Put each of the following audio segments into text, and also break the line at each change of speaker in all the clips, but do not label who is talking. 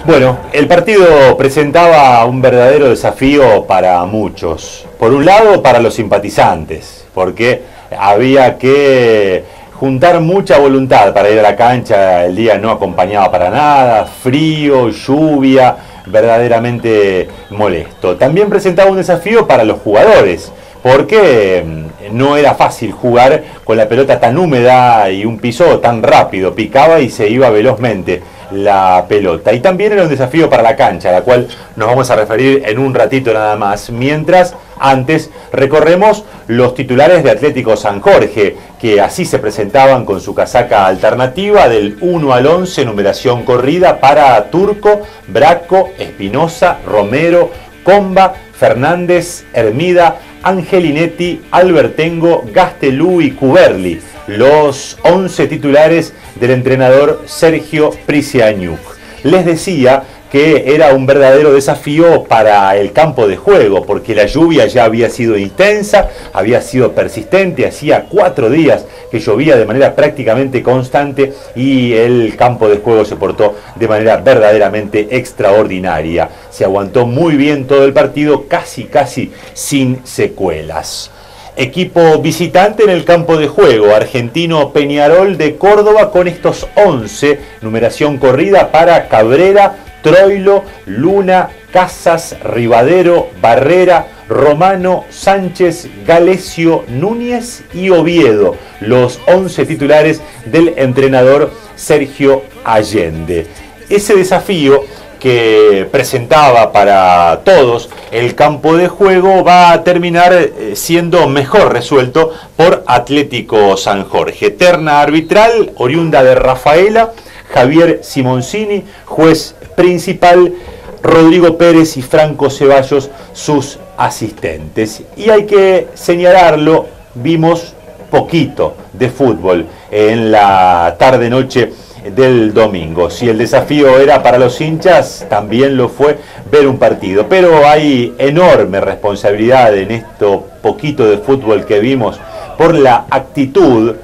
Bueno, el partido presentaba un verdadero desafío para muchos. Por un lado, para los simpatizantes, porque había que juntar mucha voluntad para ir a la cancha. El día no acompañaba para nada, frío, lluvia, verdaderamente molesto. También presentaba un desafío para los jugadores, porque no era fácil jugar con la pelota tan húmeda y un piso tan rápido, picaba y se iba velozmente la pelota. Y también era un desafío para la cancha, a la cual nos vamos a referir en un ratito nada más, mientras antes recorremos los titulares de Atlético San Jorge, que así se presentaban con su casaca alternativa del 1 al 11, numeración corrida para Turco, Braco, Espinosa, Romero, Comba, Fernández, Hermida, Angelinetti, Albertengo, Gastelú y Cuberli, los 11 titulares del entrenador Sergio Prisiañuk. Les decía que era un verdadero desafío para el campo de juego, porque la lluvia ya había sido intensa, había sido persistente, hacía 4 días que llovía de manera prácticamente constante y el campo de juego se portó de manera verdaderamente extraordinaria. Se aguantó muy bien todo el partido, casi sin secuelas. Equipo visitante en el campo de juego, Argentino Peñarol de Córdoba, con estos 11, numeración corrida para Cabrera, Troilo, Luna, Casas, Rivadero, Barrera, Romano, Sánchez, Galesio, Núñez y Oviedo, los 11 titulares del entrenador Sergio Allende. Ese desafío que presentaba para todos el campo de juego va a terminar siendo mejor resuelto por Atlético San Jorge. Terna arbitral oriunda de Rafaela, Javier Simoncini, juez principal, Rodrigo Pérez y Franco Ceballos, sus asistentes. Y hay que señalarlo, vimos poquito de fútbol en la tarde-noche del domingo. Si el desafío era para los hinchas, también lo fue ver un partido. Pero hay enorme responsabilidad en esto poquito de fútbol que vimos por la actitud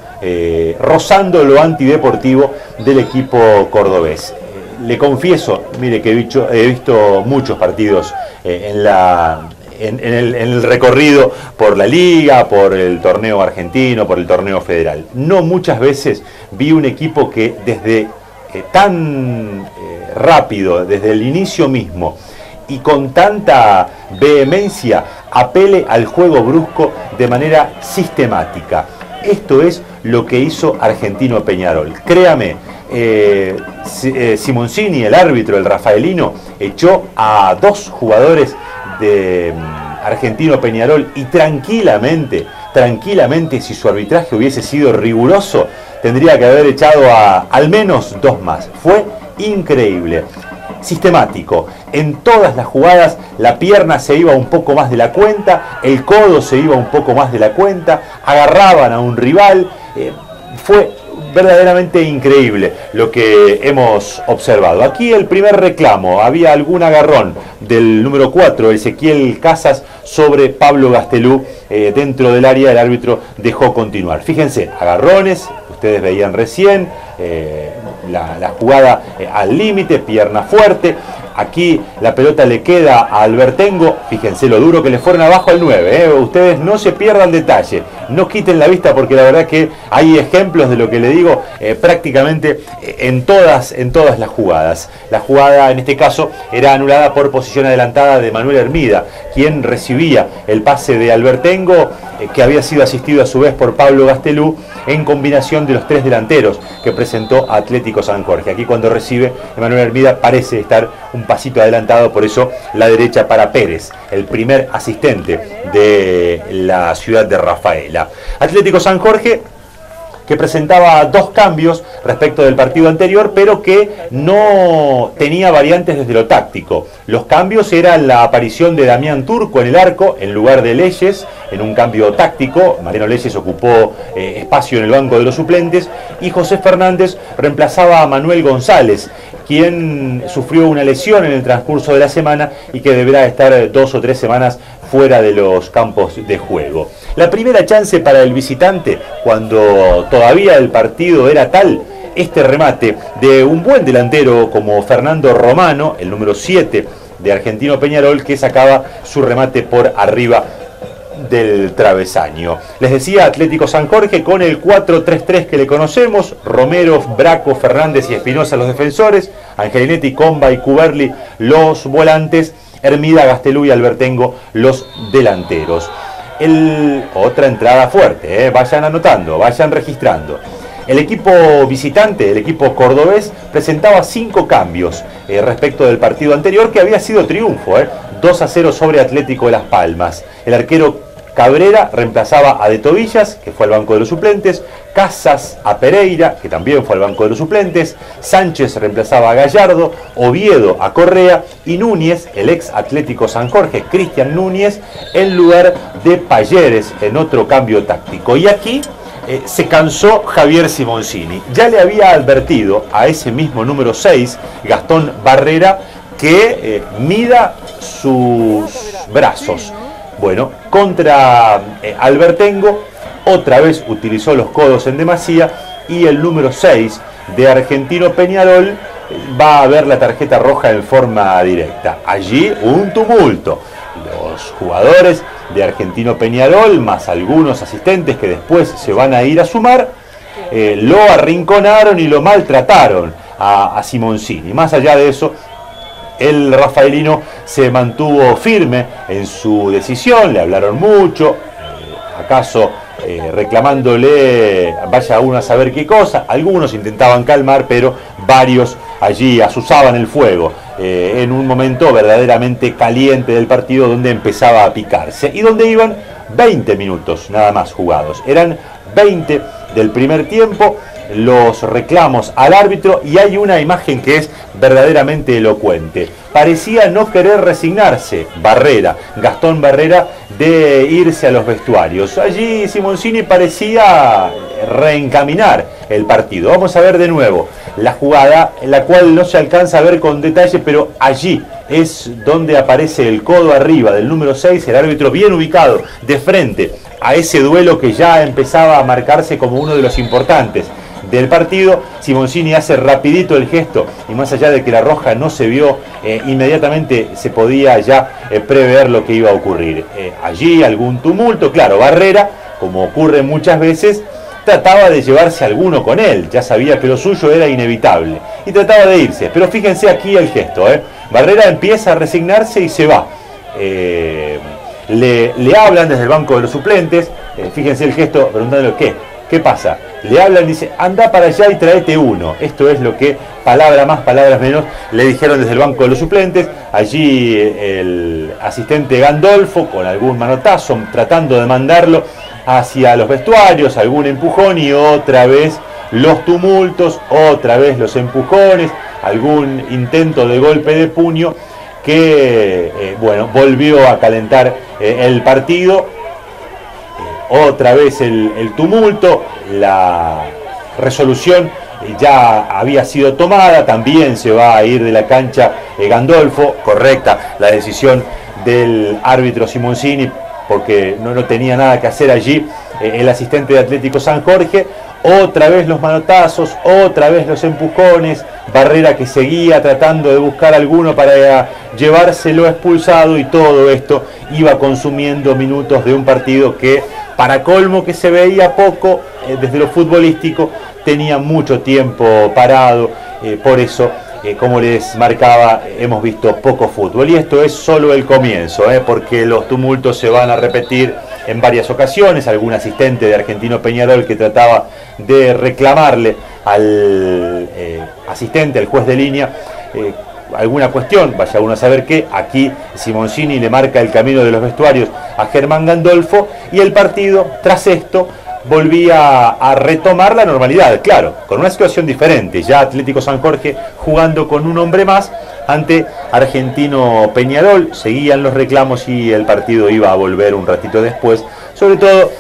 rozando lo antideportivo del equipo cordobés. Le confieso, mire que he visto muchos partidos en el recorrido por la liga, por el torneo argentino, por el torneo federal. No muchas veces vi un equipo que desde tan rápido, desde el inicio mismo y con tanta vehemencia, apele al juego brusco de manera sistemática. Esto es lo que hizo Argentino Peñarol. Créame, Simoncini, el árbitro, el rafaelino, echó a 2 jugadores de Argentino Peñarol y tranquilamente, si su arbitraje hubiese sido riguroso, tendría que haber echado a al menos 2 más. Fue increíble. Sistemático. En todas las jugadas la pierna se iba un poco más de la cuenta, el codo se iba un poco más de la cuenta, agarraban a un rival. Fue verdaderamente increíble lo que hemos observado. Aquí el primer reclamo, había algún agarrón del número 4, Ezequiel Casas, sobre Pablo Gastelú dentro del área. El árbitro dejó continuar. Fíjense, agarrones, ustedes veían recién, la jugada al límite, pierna fuerte. Aquí la pelota le queda a Albertengo. Fíjense lo duro que le fueron abajo al 9. Ustedes no se pierdan detalle, no quiten la vista, porque la verdad que hay ejemplos de lo que le digo prácticamente en todas las jugadas. La jugada en este caso era anulada por posición adelantada de Manuel Hermida, quien recibía el pase de Albertengo, que había sido asistido a su vez por Pablo Gastelú, en combinación de los 3 delanteros que presentó Atlético San Jorge. Aquí cuando recibe Manuel Hermida parece estar un pasito adelantado, por eso la derecha para Pérez, el primer asistente de la ciudad de Rafaela. Atlético San Jorge, que presentaba 2 cambios respecto del partido anterior, pero que no tenía variantes desde lo táctico. Los cambios eran la aparición de Damián Turco en el arco, en lugar de Leyes, en un cambio táctico. Mariano Leyes ocupó espacio en el banco de los suplentes, y José Fernández reemplazaba a Manuel González, quien sufrió una lesión en el transcurso de la semana y que deberá estar 2 o 3 semanas fuera de los campos de juego. La primera chance para el visitante, cuando todavía el partido era tal, este remate de un buen delantero como Fernando Romano, el número 7 de Argentino Peñarol, que sacaba su remate por arriba del travesaño. Les decía, Atlético San Jorge con el 4-3-3 que le conocemos: Romero, Braco, Fernández y Espinosa los defensores, Angelinetti, Comba y Cuberli los volantes, Hermida, Gastelú y Albertengo los delanteros. Otra entrada fuerte, vayan anotando, vayan registrando. El equipo visitante, el equipo cordobés, presentaba 5 cambios respecto del partido anterior, que había sido triunfo, 2-0 sobre Atlético de Las Palmas. El arquero Cabrera reemplazaba a De Tobillas, que fue al banco de los suplentes, Casas a Pereira, que también fue al banco de los suplentes, Sánchez reemplazaba a Gallardo, Oviedo a Correa y Núñez, el ex Atlético San Jorge, Cristian Núñez, en lugar de Payeres, en otro cambio táctico. Y aquí se cansó Javier Simoncini. Ya le había advertido a ese mismo número 6, Gastón Barrera, que mida sus brazos. Bueno, contra Albertengo, otra vez utilizó los codos en demasía, y el número 6 de Argentino Peñarol va a ver la tarjeta roja en forma directa. Allí un tumulto. Los jugadores de Argentino Peñarol, más algunos asistentes que después se van a ir a sumar, lo arrinconaron y lo maltrataron a Simoncini. Más allá de eso, el rafaelino se mantuvo firme en su decisión, le hablaron mucho, acaso reclamándole vaya uno a saber qué cosa. Algunos intentaban calmar, pero varios allí asusaban el fuego en un momento verdaderamente caliente del partido, donde empezaba a picarse y donde iban 20 minutos nada más jugados. Eran 20 del primer tiempo los reclamos al árbitro, y hay una imagen que es verdaderamente elocuente. Parecía no querer resignarse Gastón Barrera, de irse a los vestuarios. Allí Simoncini parecía reencaminar el partido. Vamos a ver de nuevo la jugada, en la cual no se alcanza a ver con detalle, pero allí es donde aparece el codo arriba del número 6, el árbitro bien ubicado de frente a ese duelo que ya empezaba a marcarse como uno de los importantes del partido. Simoncini hace rapidito el gesto, y más allá de que la roja no se vio inmediatamente, se podía ya prever lo que iba a ocurrir. Allí algún tumulto, claro. Barrera, como ocurre muchas veces, trataba de llevarse a alguno con él, ya sabía que lo suyo era inevitable y trataba de irse, pero fíjense aquí el gesto, Barrera empieza a resignarse y se va. Le hablan desde el banco de los suplentes, fíjense el gesto, preguntándole ¿qué pasa? Le hablan, dice, anda para allá y tráete uno. Esto es lo que, palabra más, palabras menos, le dijeron desde el banco de los suplentes. Allí el asistente Gandolfo, con algún manotazo, tratando de mandarlo hacia los vestuarios, algún empujón, y otra vez los tumultos, otra vez los empujones, algún intento de golpe de puño que, volvió a calentar el partido. Otra vez el tumulto, la resolución ya había sido tomada, también se va a ir de la cancha Gandolfo. Correcta la decisión del árbitro Simoncini, porque no tenía nada que hacer allí el asistente de Atlético San Jorge. Otra vez los manotazos, otra vez los empujones, Barrera que seguía tratando de buscar alguno para llevárselo expulsado, y todo esto iba consumiendo minutos de un partido que, para colmo que se veía poco desde lo futbolístico, tenía mucho tiempo parado. Por eso, como les marcaba, hemos visto poco fútbol, y esto es solo el comienzo, porque los tumultos se van a repetir en varias ocasiones. Algún asistente de Argentino Peñarol que trataba de reclamarle al asistente, al juez de línea, alguna cuestión, vaya uno a saber qué. Aquí Simoncini le marca el camino de los vestuarios a Germán Gandolfo, y el partido, tras esto, volvía a retomar la normalidad, claro, con una situación diferente. Ya Atlético San Jorge jugando con un hombre más ante Argentino Peñarol. Seguían los reclamos y el partido iba a volver un ratito después. Sobre todo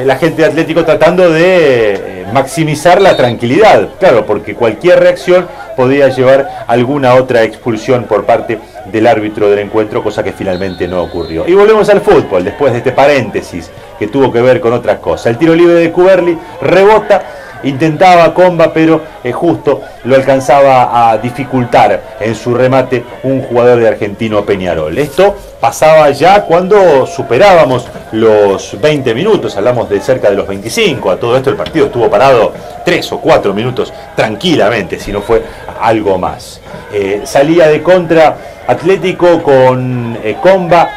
la gente de Atlético tratando de maximizar la tranquilidad, claro, porque cualquier reacción podía llevar alguna otra expulsión por parte del árbitro del encuentro, cosa que finalmente no ocurrió. Y volvemos al fútbol, después de este paréntesis que tuvo que ver con otras cosas. El tiro libre de Cuberli rebota intentaba Comba, pero justo lo alcanzaba a dificultar en su remate un jugador de Argentino Peñarol. Esto pasaba ya cuando superábamos los 20 minutos, hablamos de cerca de los 25, a todo esto el partido estuvo parado 3 o 4 minutos tranquilamente, si no fue algo más. Salía de contra Atlético con Comba,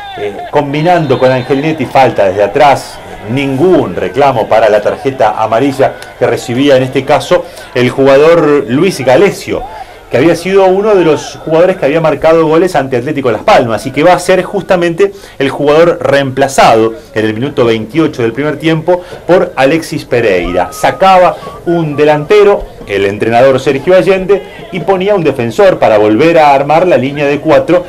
combinando con Angelinetti, falta desde atrás, ningún reclamo para la tarjeta amarilla que recibía en este caso el jugador Luis Galesio, que había sido uno de los jugadores que había marcado goles ante Atlético Las Palmas y que va a ser justamente el jugador reemplazado en el minuto 28 del primer tiempo por Alexis Pereira. Sacaba un delantero, el entrenador Sergio Allende, y ponía un defensor para volver a armar la línea de 4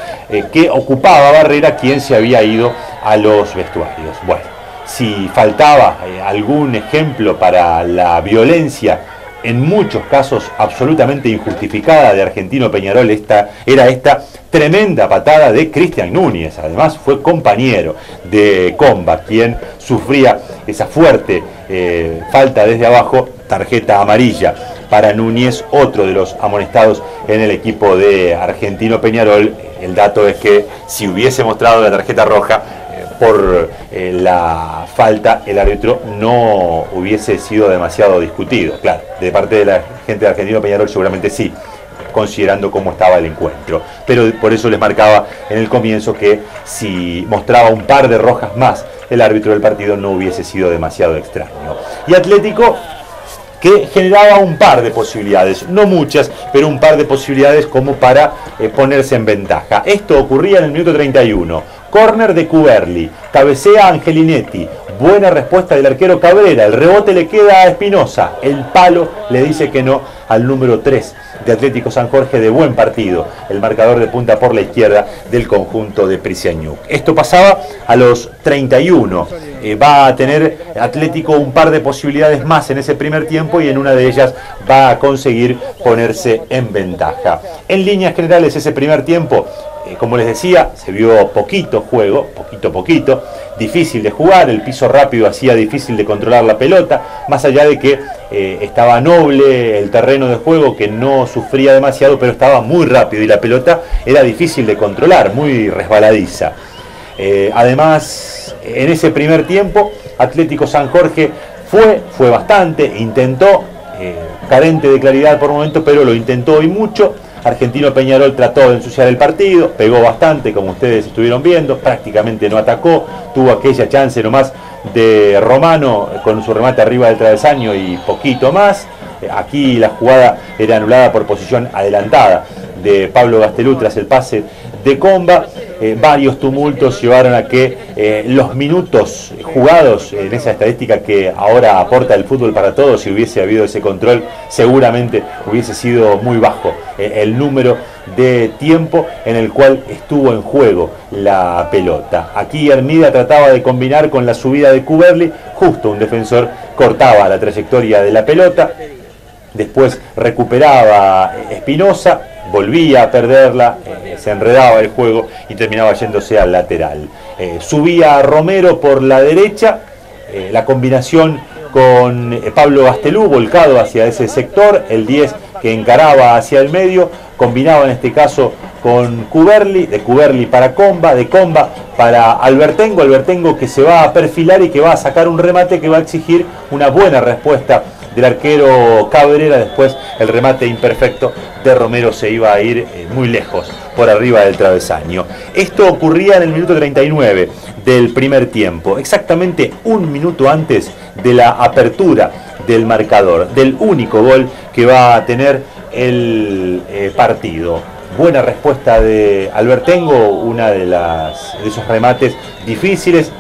que ocupaba Barrera, quien se había ido a los vestuarios. Bueno, si faltaba algún ejemplo para la violencia, en muchos casos absolutamente injustificada, de Argentino Peñarol, era esta tremenda patada de Cristian Núñez. Además fue compañero de Comba, quien sufría esa fuerte falta desde abajo, tarjeta amarilla para Núñez, otro de los amonestados en el equipo de Argentino Peñarol. El dato es que si hubiese mostrado la tarjeta roja por la falta, el árbitro no hubiese sido demasiado discutido. Claro, de parte de la gente de Argentino Peñarol seguramente sí, considerando cómo estaba el encuentro. Pero por eso les marcaba en el comienzo que si mostraba un par de rojas más, el árbitro del partido no hubiese sido demasiado extraño. Y Atlético, que generaba un par de posibilidades, no muchas, pero un par de posibilidades como para ponerse en ventaja. Esto ocurría en el minuto 31. Córner de Cuberli, cabecea Angelinetti, buena respuesta del arquero Cabrera, el rebote le queda a Espinosa, el palo le dice que no al número 3 de Atlético San Jorge, de buen partido, el marcador de punta por la izquierda del conjunto de Prisiañuc. Esto pasaba a los 31, va a tener Atlético un par de posibilidades más en ese primer tiempo y en una de ellas va a conseguir ponerse en ventaja. En líneas generales ese primer tiempo, como les decía, se vio poquito juego, poquito, difícil de jugar, el piso rápido hacía difícil de controlar la pelota, más allá de que estaba noble el terreno de juego, que no sufría demasiado, pero estaba muy rápido y la pelota era difícil de controlar, muy resbaladiza. Además, en ese primer tiempo, Atlético San Jorge fue bastante, intentó, carente de claridad por momento, pero lo intentó y mucho. Argentino Peñarol trató de ensuciar el partido, pegó bastante, como ustedes estuvieron viendo, prácticamente no atacó, tuvo aquella chance nomás de Romano con su remate arriba del travesaño y poquito más. Aquí la jugada era anulada por posición adelantada de Pablo Gastelú tras el pase de Comba. Varios tumultos llevaron a que los minutos jugados en esa estadística que ahora aporta el fútbol para todos, si hubiese habido ese control, seguramente hubiese sido muy bajo el número de tiempo en el cual estuvo en juego la pelota. Aquí Hermida trataba de combinar con la subida de Cuberli, justo un defensor cortaba la trayectoria de la pelota, después recuperaba Espinosa, volvía a perderla, se enredaba el juego y terminaba yéndose al lateral. Subía Romero por la derecha, la combinación con Pablo Gastelú volcado hacia ese sector, el 10 que encaraba hacia el medio, combinaba en este caso con Cuberli, de Cuberli para Comba, de Comba para Albertengo que se va a perfilar y que va a sacar un remate que va a exigir una buena respuesta del arquero Cabrera. Después el remate imperfecto de Romero se iba a ir muy lejos por arriba del travesaño. Esto ocurría en el minuto 39 del primer tiempo, exactamente un minuto antes de la apertura del marcador, del único gol que va a tener el partido. Buena respuesta de Albertengo, una de esos remates difíciles.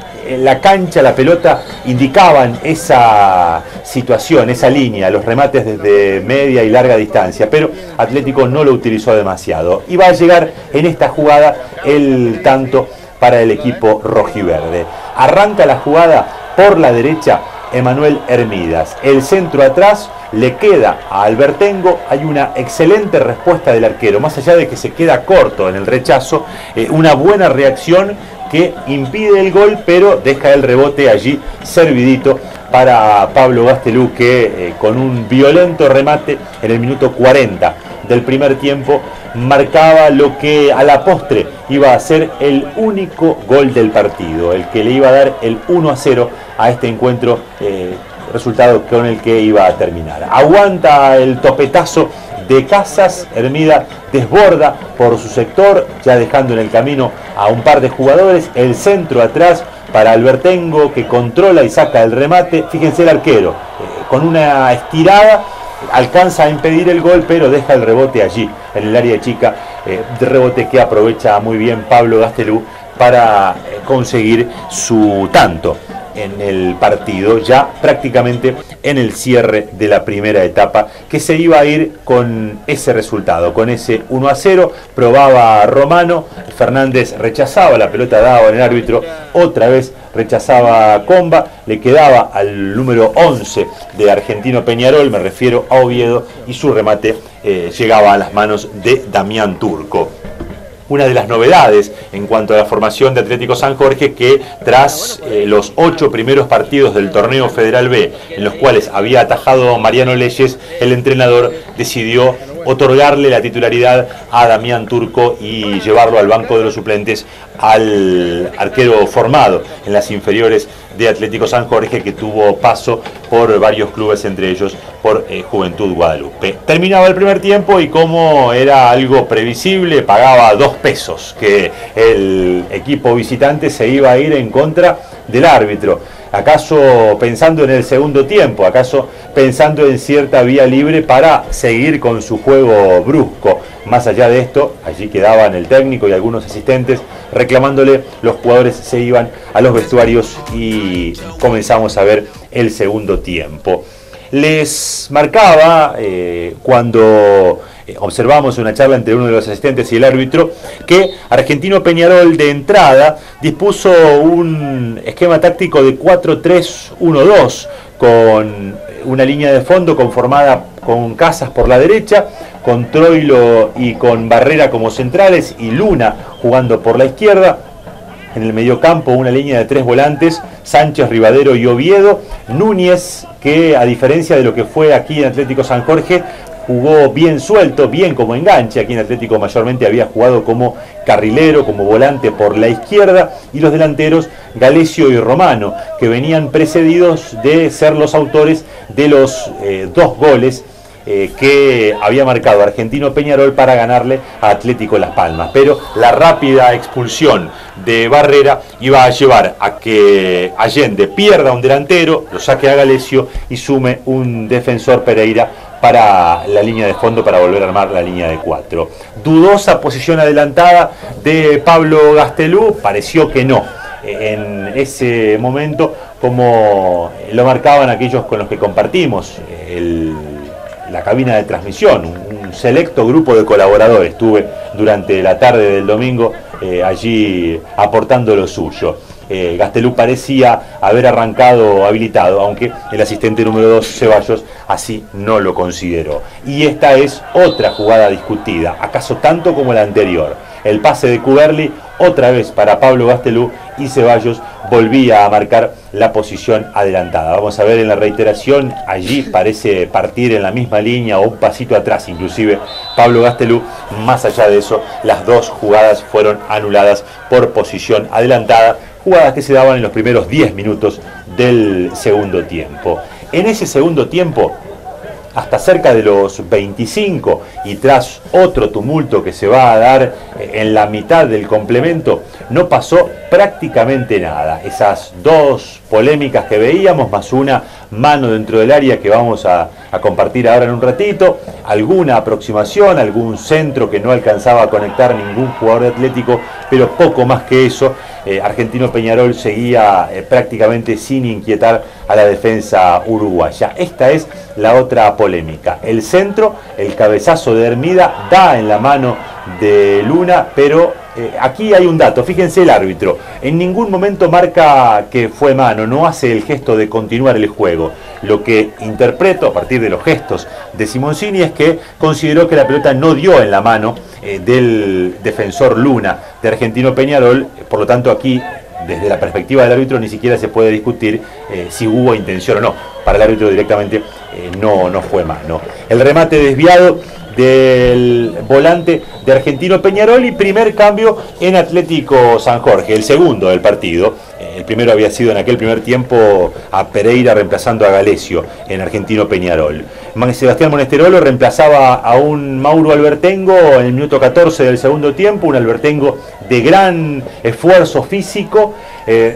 La cancha, la pelota indicaban esa situación, esa línea, los remates desde media y larga distancia, pero Atlético no lo utilizó demasiado. Y va a llegar en esta jugada el tanto para el equipo rojiverde. Arranca la jugada por la derecha Emanuel Hermidas. El centro atrás le queda a Albertengo. Hay una excelente respuesta del arquero, más allá de que se queda corto en el rechazo, una buena reacción que impide el gol, pero deja el rebote allí servidito para Pablo Gastelú, que con un violento remate en el minuto 40 del primer tiempo marcaba lo que a la postre iba a ser el único gol del partido, el que le iba a dar el 1-0 a este encuentro, resultado con el que iba a terminar. Aguanta el topetazo de Casas, Hermida desborda por su sector, ya dejando en el camino a un par de jugadores, el centro atrás para Albertengo, que controla y saca el remate. Fíjense el arquero, con una estirada alcanza a impedir el gol, pero deja el rebote allí, en el área chica, de rebote que aprovecha muy bien Pablo Gastelú para conseguir su tanto en el partido, ya prácticamente en el cierre de la primera etapa, que se iba a ir con ese resultado, con ese 1-0. Probaba Romano, Fernández rechazaba la pelota dada en el árbitro, otra vez rechazaba Comba, le quedaba al número 11 de Argentino Peñarol, me refiero a Oviedo, y su remate llegaba a las manos de Damián Turco. Una de las novedades en cuanto a la formación de Atlético San Jorge, que tras los 8 primeros partidos del torneo Federal B, en los cuales había atajado Mariano Leyes, el entrenador decidió otorgarle la titularidad a Damián Turco y llevarlo al banco de los suplentes al arquero formado en las inferiores de Atlético San Jorge, que tuvo paso por varios clubes, entre ellos por Juventud Guadalupe. Terminaba el primer tiempo y, como era algo previsible, pagaba 2 pesos que el equipo visitante se iba a ir en contra del árbitro. ¿Acaso pensando en el segundo tiempo? ¿Acaso pensando en cierta vía libre para seguir con su juego brusco? Más allá de esto, allí quedaban el técnico y algunos asistentes reclamándole. Los jugadores se iban a los vestuarios y comenzamos a ver el segundo tiempo. Les marcaba cuando observamos una charla entre uno de los asistentes y el árbitro, que Argentino Peñarol de entrada dispuso un esquema táctico de 4-3-1-2, con una línea de fondo conformada con Casas por la derecha, con Troilo y con Barrera como centrales, y Luna jugando por la izquierda. En el mediocampo una línea de 3 volantes, Sánchez, Rivadero y Oviedo. Núñez, que a diferencia de lo que fue aquí en Atlético San Jorge, jugó bien suelto, bien como enganche. Aquí en Atlético mayormente había jugado como carrilero, como volante por la izquierda, y los delanteros Galesio y Romano, que venían precedidos de ser los autores de los 2 goles que había marcado Argentino Peñarol para ganarle a Atlético Las Palmas. Pero la rápida expulsión de Barrera iba a llevar a que Allende pierda un delantero, lo saque a Galesio y sume un defensor, Pereira, para la línea de fondo, para volver a armar la línea de 4. Dudosa posición adelantada de Pablo Gastelú, pareció que no en ese momento, como lo marcaban aquellos con los que compartimos la cabina de transmisión, un selecto grupo de colaboradores. Estuve durante la tarde del domingo allí aportando lo suyo. Gastelú parecía haber arrancado habilitado, aunque el asistente número 2, Ceballos, así no lo consideró. Y esta es otra jugada discutida, acaso tanto como la anterior. El pase de Cuberli, otra vez para Pablo Gastelú, y Ceballos volvía a marcar la posición adelantada. Vamos a ver en la reiteración, allí parece partir en la misma línea o un pasito atrás inclusive Pablo Gastelú. Más allá de eso, las 2 jugadas fueron anuladas por posición adelantada, jugadas que se daban en los primeros 10 minutos del segundo tiempo. En ese segundo tiempo, hasta cerca de los 25, y tras otro tumulto que se va a dar en la mitad del complemento, no pasó prácticamente nada. Esas 2 polémicas que veíamos, más una mano dentro del área que vamos a compartir ahora en un ratito, alguna aproximación, algún centro que no alcanzaba a conectar ningún jugador de Atlético, pero poco más que eso. Argentino Peñarol seguía prácticamente sin inquietar a la defensa uruguaya. Esta es la otra polémica. El centro, el cabezazo de Hermida, da en la mano de Luna, pero aquí hay un dato. Fíjense, el árbitro en ningún momento marca que fue mano, no hace el gesto de continuar el juego. Lo que interpreto a partir de los gestos de Simoncini es que consideró que la pelota no dio en la mano del defensor Luna de Argentino Peñarol. Por lo tanto, aquí desde la perspectiva del árbitro ni siquiera se puede discutir si hubo intención o no. Para el árbitro directamente no fue mano. El remate desviado del volante de Argentino Peñarol y primer cambio en Atlético San Jorge, el segundo del partido. El primero había sido en aquel primer tiempo a Pereira reemplazando a Galesio en Argentino Peñarol. Sebastián Monesterolo reemplazaba a un Mauro Albertengo en el minuto 14 del segundo tiempo, un Albertengo de gran esfuerzo físico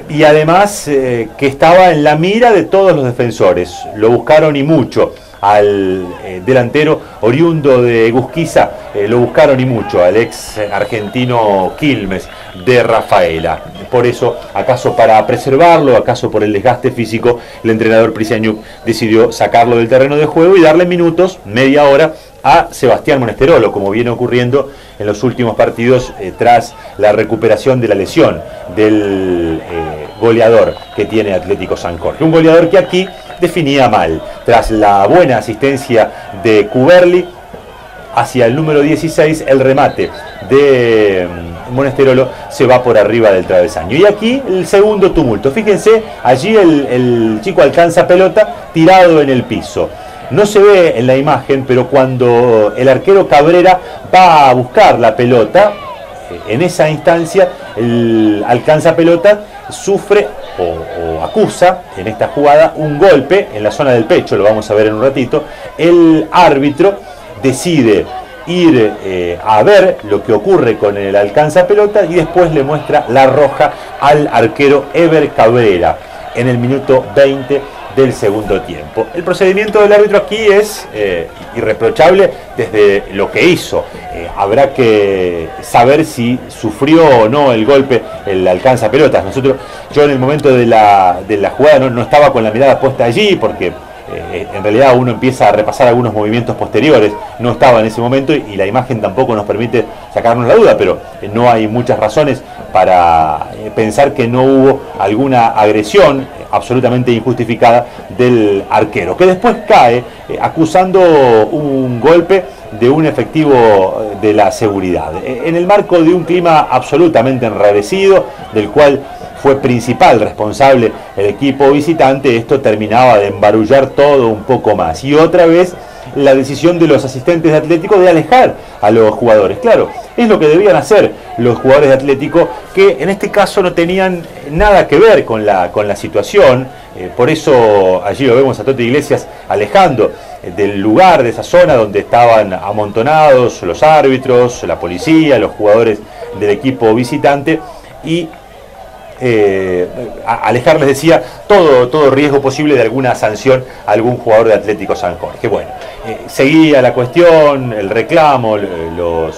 y además que estaba en la mira de todos los defensores. Lo buscaron y mucho al delantero oriundo de Egusquiza, lo buscaron y mucho, al ex argentino Quilmes de Rafaela. Por eso, acaso para preservarlo, acaso por el desgaste físico, el entrenador Priseñuk decidió sacarlo del terreno de juego y darle minutos, media hora, a Sebastián Monesterolo, como viene ocurriendo en los últimos partidos tras la recuperación de la lesión del goleador que tiene Atlético San Jorge. Un goleador que aquí definía mal, tras la buena asistencia de Cuberli hacia el número 16, el remate de Monesterolo se va por arriba del travesaño. Y aquí el segundo tumulto. Fíjense, allí el chico alcanza pelota tirado en el piso. No se ve en la imagen, pero cuando el arquero Cabrera va a buscar la pelota, en esa instancia el alcanza pelota sufre o acusa en esta jugada un golpe en la zona del pecho, lo vamos a ver en un ratito. El árbitro decide ir a ver lo que ocurre con el alcanza pelota y después le muestra la roja al arquero Ever Cabrera en el minuto 20 del segundo tiempo. El procedimiento del árbitro aquí es irreprochable desde lo que hizo. Habrá que saber si sufrió o no el golpe, el alcanza pelotas. Yo en el momento de la jugada no estaba con la mirada puesta allí porque en realidad uno empieza a repasar algunos movimientos posteriores, no estaba en ese momento y la imagen tampoco nos permite sacarnos la duda, pero no hay muchas razones para pensar que no hubo alguna agresión absolutamente injustificada del arquero, que después cae acusando un golpe de un efectivo de la seguridad, en el marco de un clima absolutamente enrarecido, del cual fue principal responsable el equipo visitante. Esto terminaba de embarullar todo un poco más. Y otra vez la decisión de los asistentes de Atlético de alejar a los jugadores. Claro, es lo que debían hacer los jugadores de Atlético, que en este caso no tenían nada que ver con la situación. Por eso allí lo vemos a Toti Iglesias alejando del lugar, de esa zona donde estaban amontonados los árbitros, la policía, los jugadores del equipo visitante, y alejarles, decía, todo riesgo posible de alguna sanción a algún jugador de Atlético San Jorge. Bueno, seguía la cuestión, el reclamo, los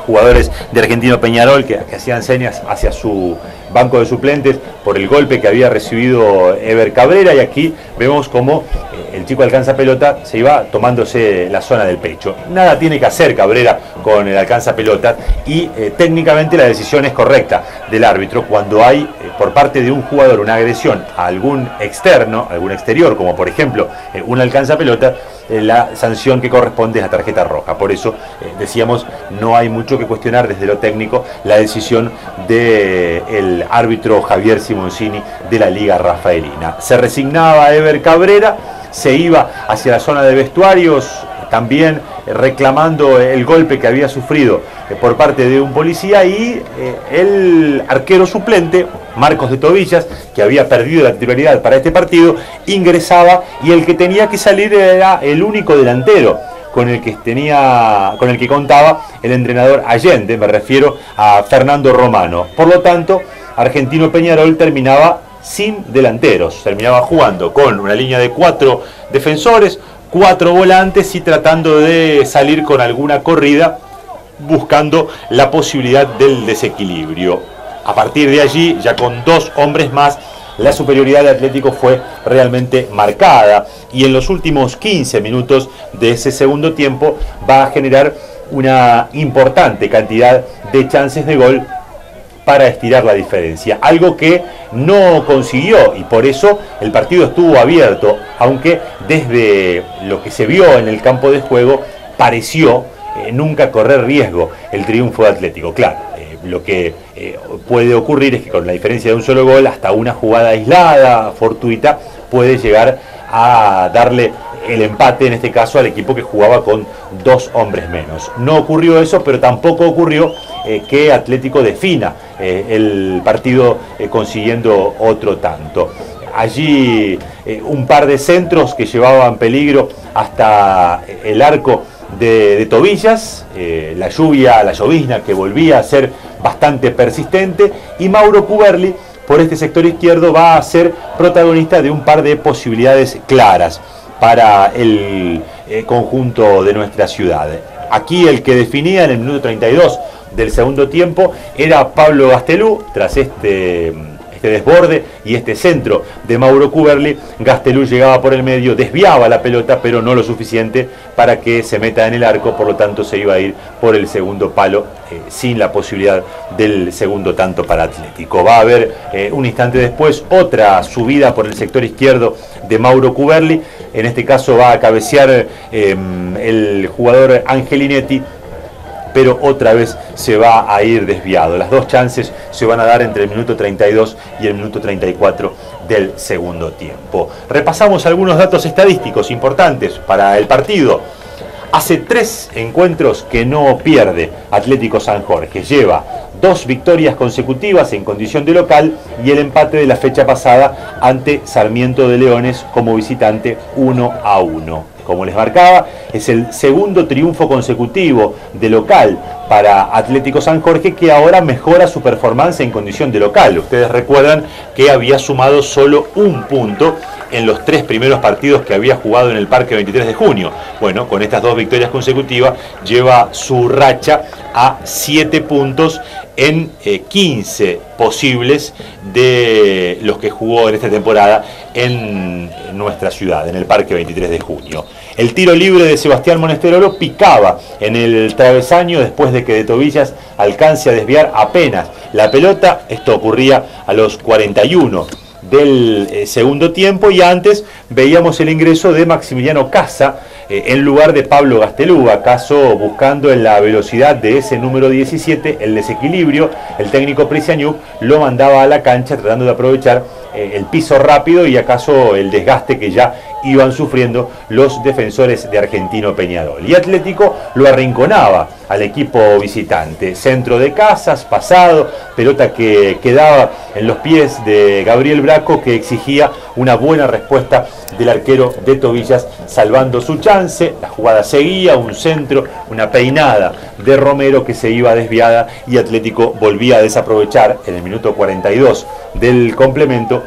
jugadores de Argentino Peñarol que hacían señas hacia su banco de suplentes por el golpe que había recibido Ever Cabrera, y aquí vemos cómo el chico alcanza pelota se iba tomándose la zona del pecho. Nada tiene que hacer Cabrera con el alcanza pelota y técnicamente la decisión es correcta del árbitro cuando hay por parte de un jugador una agresión a algún externo, algún exterior, como por ejemplo un alcanza pelota. La sanción que corresponde es la tarjeta roja. Por eso decíamos, no hay mucho que cuestionar desde lo técnico la decisión del árbitro Javier Simoncini de la Liga Rafaelina. Se resignaba Ever Cabrera, se iba hacia la zona de vestuarios, también reclamando el golpe que había sufrido por parte de un policía, y el arquero suplente Marcos de Tobillas, que había perdido la titularidad para este partido, ingresaba, y el que tenía que salir era el único delantero con el que contaba el entrenador Allende, me refiero a Fernando Romano. Por lo tanto, Argentino Peñarol terminaba sin delanteros, terminaba jugando con una línea de 4 defensores, 4 volantes y tratando de salir con alguna corrida, buscando la posibilidad del desequilibrio. A partir de allí, ya con 2 hombres más, la superioridad de Atlético fue realmente marcada, y en los últimos 15 minutos de ese segundo tiempo va a generar una importante cantidad de chances de gol para estirar la diferencia, algo que no consiguió, y por eso el partido estuvo abierto, aunque desde lo que se vio en el campo de juego pareció nunca correr riesgo el triunfo de Atlético. Claro, lo que puede ocurrir es que con la diferencia de un solo gol, hasta una jugada aislada, fortuita, puede llegar a darle el empate, en este caso, al equipo que jugaba con 2 hombres menos. No ocurrió eso, pero tampoco ocurrió que Atlético defina el partido consiguiendo otro tanto. Allí un par de centros que llevaban peligro hasta el arco de Tobillas, la llovizna que volvía a ser bastante persistente, y Mauro Cuberli por este sector izquierdo va a ser protagonista de un par de posibilidades claras para el conjunto de nuestra ciudad. Aquí el que definía en el minuto 32 del segundo tiempo era Pablo Gastelú. Tras este desborde y este centro de Mauro Cuberli, Gastelú llegaba por el medio, desviaba la pelota, pero no lo suficiente para que se meta en el arco, por lo tanto se iba a ir por el segundo palo, sin la posibilidad del segundo tanto para Atlético. Va a haber un instante después otra subida por el sector izquierdo de Mauro Cuberli. En este caso va a cabecear el jugador Angelinetti, pero otra vez se va a ir desviado. Las dos chances se van a dar entre el minuto 32 y el minuto 34 del segundo tiempo. Repasamos algunos datos estadísticos importantes para el partido. Hace 3 encuentros que no pierde Atlético San Jorge. Lleva 2 victorias consecutivas en condición de local y el empate de la fecha pasada ante Sarmiento de Leones como visitante 1-1. Como les marcaba, es el segundo triunfo consecutivo de local para Atlético San Jorge, que ahora mejora su performance en condición de local. Ustedes recuerdan que había sumado solo 1 punto en los 3 primeros partidos que había jugado en el Parque 23 de junio. Bueno, con estas 2 victorias consecutivas lleva su racha a 7 puntos en 15 posibles de los que jugó en esta temporada en nuestra ciudad, en el Parque 23 de junio. El tiro libre de Sebastián Monesterolo picaba en el travesaño después de que de Tobillas alcance a desviar apenas la pelota. Esto ocurría a los 41 del segundo tiempo, y antes veíamos el ingreso de Maximiliano Casa en lugar de Pablo Gastelú, acaso buscando en la velocidad de ese número 17 el desequilibrio. El técnico Prisianiuk lo mandaba a la cancha tratando de aprovechar el piso rápido y acaso el desgaste que ya iban sufriendo los defensores de Argentino Peñarol. Y Atlético lo arrinconaba al equipo visitante. Centro de Casas, pasado, pelota que quedaba en los pies de Gabriel Braco, que exigía una buena respuesta del arquero de Tobillas, salvando su chance. La jugada seguía, un centro, una peinada de Romero que se iba desviada, y Atlético volvía a desaprovechar en el minuto 42 del complemento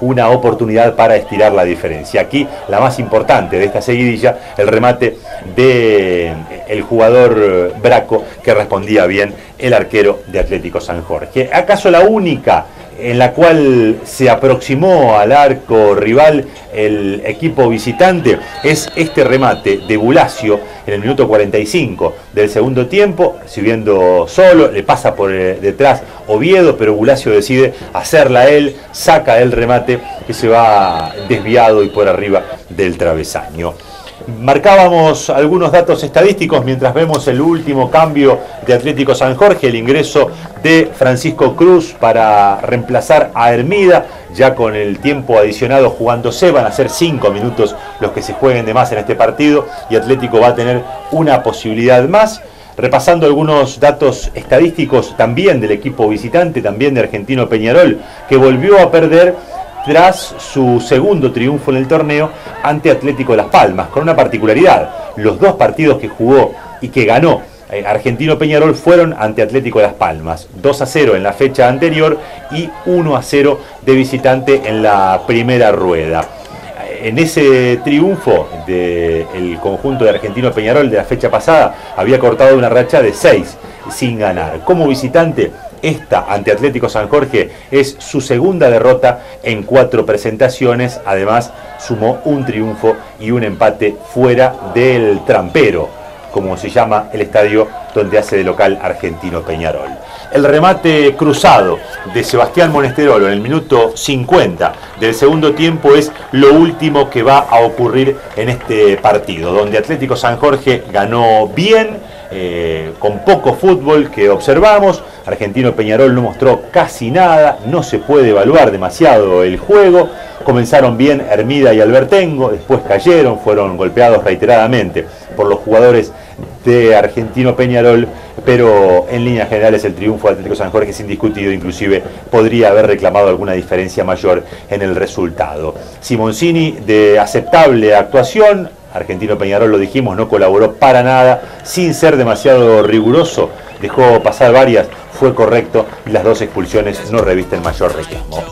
una oportunidad para estirar la diferencia. Aquí la más importante de esta seguidilla, el remate del jugador Braco, que respondía bien el arquero de Atlético San Jorge. ¿Acaso la única en la cual se aproximó al arco rival el equipo visitante? Es este remate de Bulacio en el minuto 45 del segundo tiempo, recibiendo solo, le pasa por detrás Oviedo, pero Bulacio decide hacerla él, saca el remate que se va desviado y por arriba del travesaño. Marcábamos algunos datos estadísticos mientras vemos el último cambio de Atlético San Jorge, el ingreso de Francisco Cruz para reemplazar a Hermida, ya con el tiempo adicionado jugándose. Van a ser 5 minutos los que se jueguen de más en este partido y Atlético va a tener una posibilidad más. Repasando algunos datos estadísticos también del equipo visitante, también de Argentino Peñarol, que volvió a perder tras su segundo triunfo en el torneo ante Atlético Las Palmas, con una particularidad: los 2 partidos que jugó y que ganó Argentino Peñarol fueron ante Atlético Las Palmas, 2-0 en la fecha anterior y 1-0 de visitante en la primera rueda. En ese triunfo del conjunto de Argentino Peñarol de la fecha pasada había cortado una racha de 6 sin ganar. Como visitante, esta ante Atlético San Jorge es su segunda derrota en 4 presentaciones. Además sumó un triunfo y un empate fuera del Trampero, como se llama el estadio donde hace de local Argentino Peñarol. El remate cruzado de Sebastián Monesterolo en el minuto 50 del segundo tiempo es lo último que va a ocurrir en este partido, donde Atlético San Jorge ganó bien, con poco fútbol que observamos. Argentino Peñarol no mostró casi nada, no se puede evaluar demasiado el juego. Comenzaron bien Hermida y Albertengo, después cayeron, fueron golpeados reiteradamente por los jugadores de Argentino Peñarol, pero en líneas generales el triunfo de Atlético San Jorge es indiscutido, inclusive podría haber reclamado alguna diferencia mayor en el resultado. Simoncini, de aceptable actuación. Argentino Peñarol, lo dijimos, no colaboró para nada, sin ser demasiado riguroso, dejó pasar varias, fue correcto y las 2 expulsiones no revisten mayor reclamo.